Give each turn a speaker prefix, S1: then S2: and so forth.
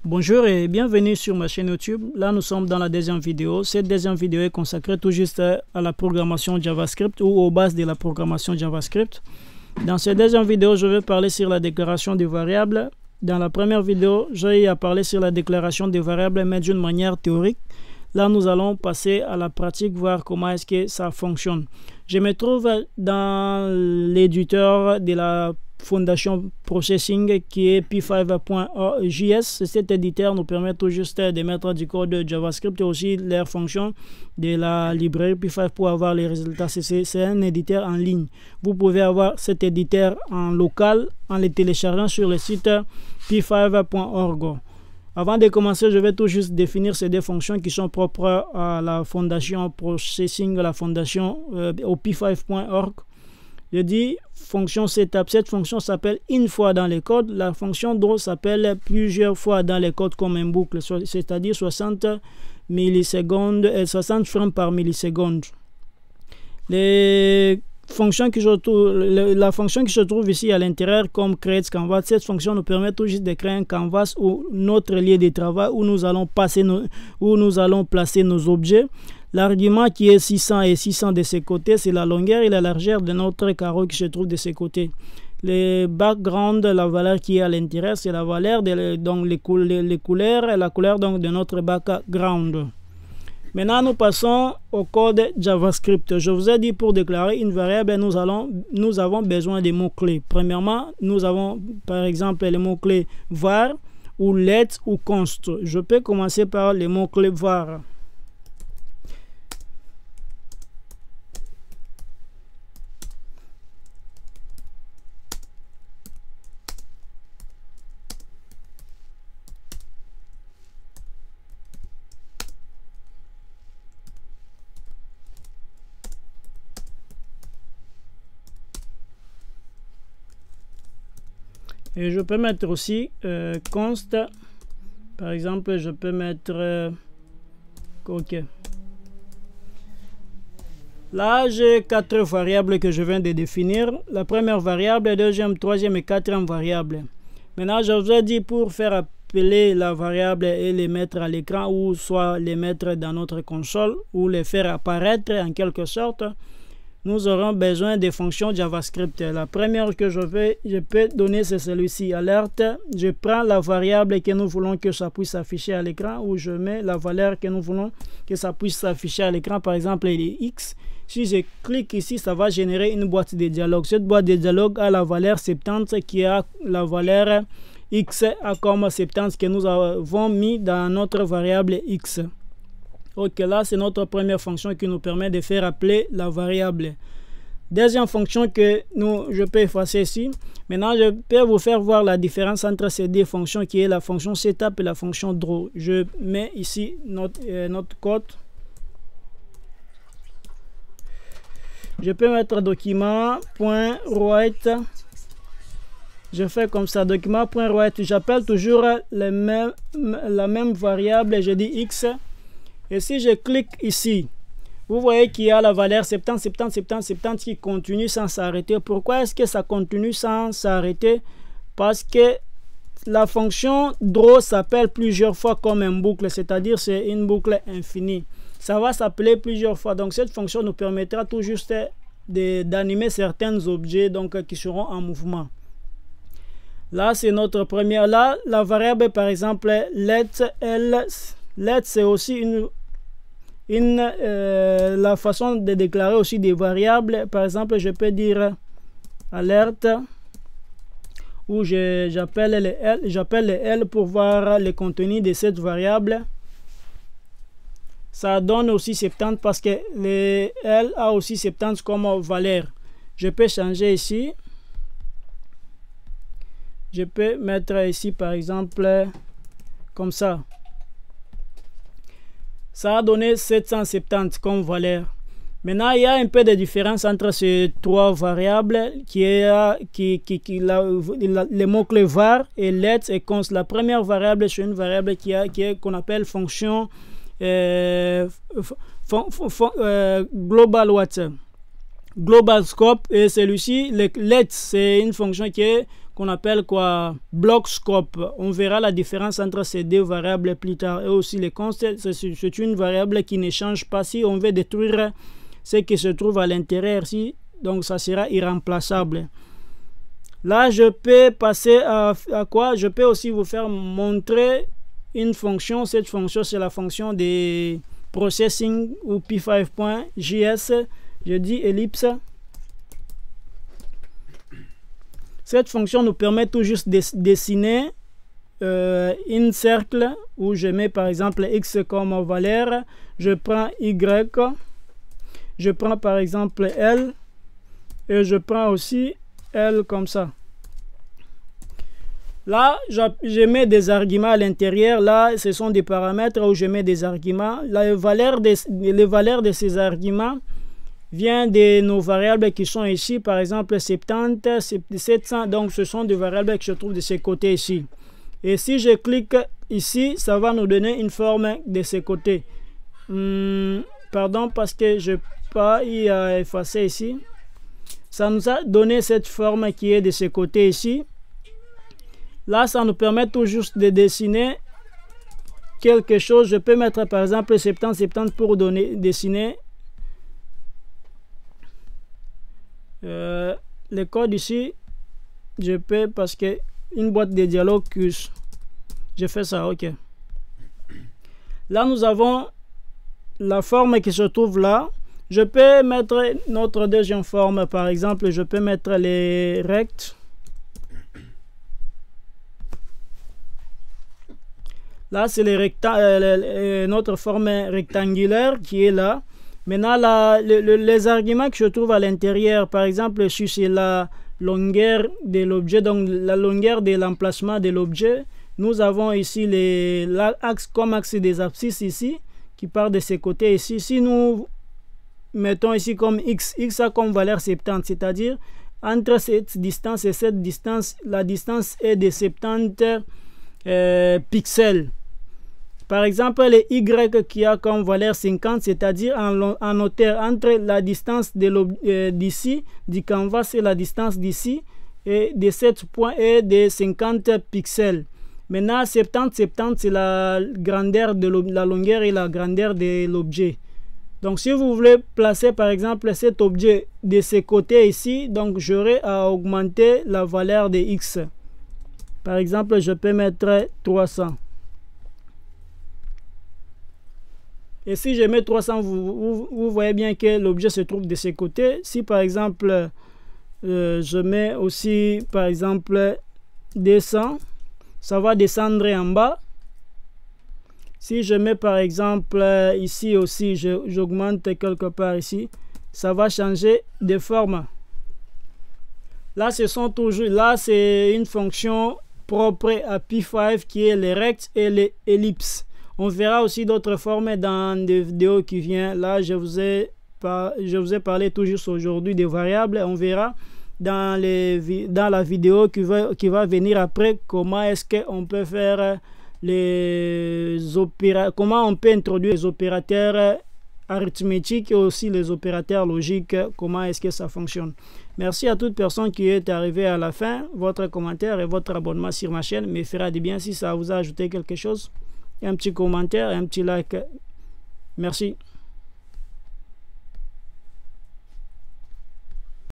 S1: Bonjour et bienvenue sur ma chaîne YouTube. Là, nous sommes dans la deuxième vidéo. Cette deuxième vidéo est consacrée tout juste à la programmation JavaScript ou aux bases de la programmation JavaScript. Dans cette deuxième vidéo, je vais parler sur la déclaration des variables. Dans la première vidéo, j'ai parlé sur la déclaration des variables, mais d'une manière théorique. Là, nous allons passer à la pratique, voir comment est-ce que ça fonctionne. Je me trouve dans l'éditeur de la Fondation Processing qui est p5.js. Cet éditeur nous permet tout juste de mettre du code JavaScript et aussi les fonctions de la librairie P5 pour avoir les résultats. C'est un éditeur en ligne. Vous pouvez avoir cet éditeur en local en le téléchargeant sur le site p5.org. Avant de commencer, je vais tout juste définir ces deux fonctions qui sont propres à la Fondation Processing, la fondation au p5.org. Je dis fonction setup. Cette fonction s'appelle une fois dans les codes. La fonction draw s'appelle plusieurs fois dans les codes comme une boucle, c'est-à-dire 60 millisecondes et 60 frames par milliseconde. La fonction qui se trouve ici à l'intérieur comme create canvas, cette fonction nous permet tout juste de créer un canvas ou notre lieu de travail où nous allons placer nos objets. L'argument qui est 600 et 600 de ces côtés, c'est la longueur et la largeur de notre carreau qui se trouve de ces côtés. Le background, la valeur qui est à l'intérieur, c'est la valeur donc les couleurs, la couleur donc de notre background. Maintenant, nous passons au code JavaScript. Je vous ai dit pour déclarer une variable, nous avons besoin des mots-clés. Premièrement, nous avons par exemple les mots-clés var ou let ou const. Je peux commencer par les mots-clés var. Et je peux mettre aussi const. Par exemple, je peux mettre OK. Là, j'ai 4 variables que je viens de définir. La première variable, deuxième, troisième et quatrième variable. Maintenant, je vous ai dit pour faire appeler la variable et les mettre à l'écran ou soit les mettre dans notre console ou les faire apparaître en quelque sorte. Nous aurons besoin des fonctions JavaScript. La première que je peux donner, c'est celui-ci, alerte. Je prends la variable que nous voulons que ça puisse s'afficher à l'écran ou je mets la valeur que nous voulons que ça puisse s'afficher à l'écran. Par exemple, il est X. Si je clique ici, ça va générer une boîte de dialogue. Cette boîte de dialogue a la valeur 70 qui a la valeur X comme 70 que nous avons mis dans notre variable X. Ok, là c'est notre première fonction qui nous permet de faire appeler la variable. Deuxième fonction que je peux effacer ici. Maintenant, je peux vous faire voir la différence entre ces deux fonctions qui est la fonction setup et la fonction draw. Je mets ici notre code. Je peux mettre document.write. Je fais comme ça, document.write. J'appelle toujours la même variable. Je dis X. Et si je clique ici, vous voyez qu'il y a la valeur 70, 70, 70, 70 qui continue sans s'arrêter. Pourquoi est-ce que ça continue sans s'arrêter? Parce que la fonction draw s'appelle plusieurs fois comme une boucle, c'est-à-dire c'est une boucle infinie. Ça va s'appeler plusieurs fois. Donc cette fonction nous permettra tout juste d'animer certains objets donc, qui seront en mouvement. Là, c'est notre première. Là, la variable par exemple let, c'est aussi la façon de déclarer aussi des variables. Par exemple, je peux dire alerte où j'appelle les L pour voir le contenu de cette variable. Ça donne aussi 70 parce que le L a aussi 70 comme valeur. Je peux changer ici. Je peux mettre ici par exemple comme ça. Ça a donné 770 comme valeur. Maintenant, il y a un peu de différence entre ces trois variables les mots-clés var et let et const. La première variable, c'est une variable qu'on appelle fonction global scope et celui-ci, let, c'est une fonction qui est qu'on appelle quoi, block scope. On verra la différence entre ces deux variables plus tard. Et aussi les const, c'est une variable qui ne change pas si on veut détruire ce qui se trouve à l'intérieur ici, donc ça sera irremplaçable. Là, je peux passer à quoi? Je peux aussi vous faire montrer une fonction. Cette fonction, c'est la fonction de processing ou p5.js. Je dis ellipse. Cette fonction nous permet tout juste de dessiner un cercle où je mets par exemple x comme valeur. Je prends y. Je prends par exemple L et je prends aussi L comme ça. Là, je mets des arguments à l'intérieur. Là, ce sont des paramètres où je mets des arguments. Les valeurs de ces arguments viennent de nos variables qui sont ici. Par exemple, 70, 700. Donc, ce sont des variables qui se trouvent de ce côté ici. Et si je clique ici, ça va nous donner une forme de ce côté. Pardon, parce que je n'ai pas y effacer ici. Ça nous a donné cette forme qui est de ce côté ici. Là, ça nous permet tout juste de dessiner quelque chose. Je peux mettre par exemple 70 pour dessiner le code ici. Je peux parce que une boîte de dialogue, je fais ça, ok. Là, nous avons la forme qui se trouve là. Je peux mettre notre deuxième forme, par exemple, je peux mettre les rects. Là, c'est notre forme rectangulaire qui est là. Maintenant, les arguments que je trouve à l'intérieur, par exemple, si c'est la longueur de l'objet, donc la longueur de l'emplacement de l'objet, nous avons ici l'axe comme axe des abscisses ici, qui part de ces côtés ici. Si nous mettons ici comme x a comme valeur 70, c'est-à-dire entre cette distance et cette distance, la distance est de 70 pixels. Par exemple, le y qui a comme valeur 50, c'est-à-dire en hauteur entre la distance d'ici, du canvas et la distance d'ici, et de 7 points et de 50 pixels. Maintenant, 70, c'est la grandeur de la longueur et la grandeur de l'objet. Donc, si vous voulez placer, par exemple, cet objet de ce côté ici, donc j'aurai à augmenter la valeur de x. Par exemple, je peux mettre 300. Et si je mets 300, vous voyez bien que l'objet se trouve de ce côté. Si, par exemple, je mets aussi, par exemple, 200, ça va descendre en bas. Si je mets par exemple ici aussi, j'augmente quelque part ici, ça va changer de forme. Là, c'est une fonction propre à P5 qui est les rects et les ellipses. On verra aussi d'autres formes dans des vidéos qui viennent. Là, je vous ai parlé tout juste aujourd'hui des variables. On verra dans la vidéo qui va venir après comment est-ce qu'on peut faire comment on peut introduire les opérateurs arithmétiques et aussi les opérateurs logiques, comment est-ce que ça fonctionne. Merci à toute personne qui est arrivée à la fin. Votre commentaire et votre abonnement sur ma chaîne me fera du bien si ça vous a ajouté quelque chose. Un petit commentaire, un petit like. Merci.